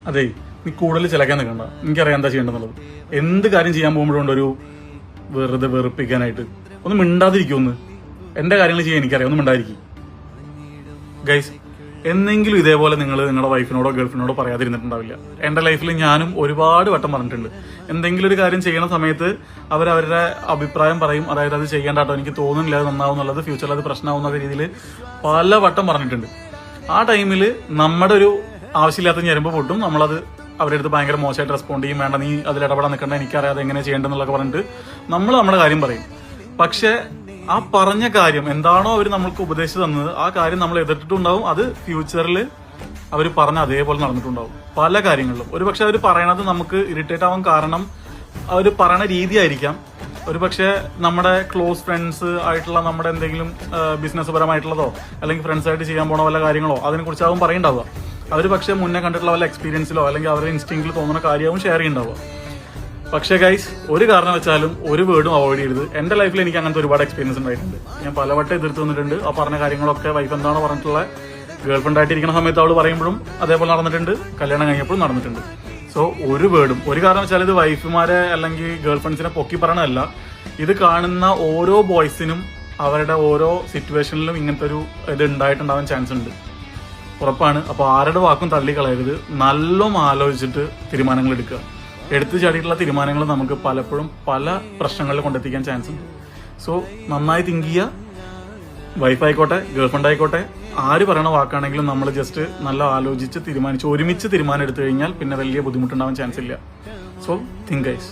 അതെ, നീ കൂടുതൽ ചിലക്കാൻ നിൽക്കണ്ട. എനിക്കറിയാം എന്താ ചെയ്യേണ്ടതെന്നുള്ളത്. എന്ത് കാര്യം ചെയ്യാൻ പോകുമ്പോഴുണ്ട് ഒരു വെറുതെ വെറുപ്പിക്കാനായിട്ട്. ഒന്ന് മിണ്ടാതിരിക്കുമെന്ന്. എന്റെ കാര്യങ്ങൾ ചെയ്യാൻ എനിക്കറിയാം, ഒന്ന് മിണ്ടാതിരിക്കും. ഗൈസ്, എന്നെങ്കിലും ഇതേപോലെ നിങ്ങൾ നിങ്ങളുടെ വൈഫിനോടോ ഗേൾഫ്രണ്ടിനോടോ പറയാതിരുന്നിട്ടുണ്ടാവില്ല. എന്റെ ലൈഫിൽ ഞാനും ഒരുപാട് വട്ടം പറഞ്ഞിട്ടുണ്ട്. എന്തെങ്കിലും ഒരു കാര്യം ചെയ്യണ സമയത്ത് അവരവരുടെ അഭിപ്രായം പറയും. അതായത് അത് ചെയ്യേണ്ടാട്ടോ, എനിക്ക് തോന്നുന്നില്ല അത് നന്നാവും എന്നുള്ളത്, ഫ്യൂച്ചറിൽ അത് പ്രശ്നമാവുന്ന രീതിയിൽ പല വട്ടം പറഞ്ഞിട്ടുണ്ട്. ആ ടൈമിൽ നമ്മുടെ ഒരു ആവശ്യമില്ലാത്ത ഞെരുമ്പ് പൊട്ടും. നമ്മളത് അവരുടെ അടുത്ത് ഭയങ്കര മോശമായിട്ട് റെസ്പോണ്ട് ചെയ്യും. വേണ്ട, നീ അതിൽ ഇടപെടാൻ നിൽക്കണ്ട, എനിക്കറിയാതെ എങ്ങനെ ചെയ്യേണ്ടെന്നുള്ളതൊക്കെ പറഞ്ഞിട്ട് നമ്മൾ നമ്മുടെ കാര്യം പറയും. പക്ഷെ ആ പറഞ്ഞ കാര്യം എന്താണോ അവർ നമ്മൾക്ക് ഉപദേശിച്ചു തന്നത്, ആ കാര്യം നമ്മൾ എതിർത്തിട്ടുണ്ടാവും. അത് ഫ്യൂച്ചറിൽ അവർ പറഞ്ഞ അതേപോലെ നടന്നിട്ടുണ്ടാവും പല കാര്യങ്ങളിലും. ഒരുപക്ഷെ അവർ പറയണത് നമുക്ക് ഇറിറ്റേറ്റ് ആവാൻ കാരണം അവർ പറയണ രീതിയായിരിക്കാം. ഒരുപക്ഷെ നമ്മുടെ ക്ലോസ് ഫ്രണ്ട്സ് ആയിട്ടുള്ള നമ്മുടെ എന്തെങ്കിലും ബിസിനസ് പരമായിട്ടുള്ളതോ അല്ലെങ്കിൽ ഫ്രണ്ട്സായിട്ട് ചെയ്യാൻ പോണ വല്ല കാര്യങ്ങളോ അതിനെ കുറിച്ചാവും പറയുണ്ടാവുക. അവർ പക്ഷെ മുന്നേ കണ്ടിട്ടുള്ള വല്ല എക്സ്പീരിയൻസിലോ അല്ലെങ്കിൽ അവരുടെ ഇൻസ്റ്റിങ്റ്റിൽ തോന്നുന്ന കാര്യവും ഷെയർ ചെയ്യുന്നുണ്ടാവുക. പക്ഷേ ഗൈസ്, ഒരു കാരണം വെച്ചാലും ഒരു വേർഡും അവോയ്ഡ് ചെയ്യരുത്. എന്റെ ലൈഫിൽ എനിക്ക് അങ്ങനത്തെ ഒരുപാട് എക്സ്പീരിയൻസ് ഉണ്ടായിട്ടുണ്ട്. ഞാൻ പലവട്ടം എതിർത്ത് വന്നിട്ടുണ്ട്. ആ പറഞ്ഞ കാര്യങ്ങളൊക്കെ വൈഫ് എന്താണോ പറഞ്ഞിട്ടുള്ള ഗേൾ ഫ്രണ്ട് ആയിട്ടിരിക്കുന്ന സമയത്ത് അവൾ പറയുമ്പോഴും അതേപോലെ നടന്നിട്ടുണ്ട്, കല്യാണം കഴിഞ്ഞപ്പോഴും നടന്നിട്ടുണ്ട്. സോ ഒരു വേർഡും, ഒരു കാരണം വെച്ചാൽ ഇത് വൈഫുമാരെ അല്ലെങ്കിൽ ഗേൾ ഫ്രണ്ട്സിനെ പൊക്കി പറയണതല്ല. ഇത് കാണുന്ന ഓരോ ബോയ്സിനും അവരുടെ ഓരോ സിറ്റുവേഷനിലും ഇങ്ങനത്തെ ഒരു ഇത് ഉണ്ടായിട്ടുണ്ടാവാൻ ചാൻസ് ഉണ്ട്, ഉറപ്പാണ്. അപ്പോൾ ആരുടെ വാക്കും തള്ളിക്കളയരുത്. നല്ലോണം ആലോചിച്ചിട്ട് തീരുമാനങ്ങൾ എടുക്കുക. എടുത്തു ചാടിയിട്ടുള്ള തീരുമാനങ്ങൾ നമുക്ക് പലപ്പോഴും പല പ്രശ്നങ്ങളിൽ കൊണ്ടെത്തിക്കാൻ ചാൻസ് ഉണ്ട്. സോ നന്നായി തിങ്ക് ചെയ്യുക. വൈഫ് ആയിക്കോട്ടെ ഗേൾ ഫ്രണ്ട് ആയിക്കോട്ടെ, ആര് പറയണ വാക്കാണെങ്കിലും നമ്മൾ ജസ്റ്റ് നല്ല ആലോചിച്ച് ഒരുമിച്ച് തീരുമാനം എടുത്തു കഴിഞ്ഞാൽ പിന്നെ വലിയ ബുദ്ധിമുട്ടുണ്ടാവാൻ ചാൻസ് ഇല്ല. So think guys.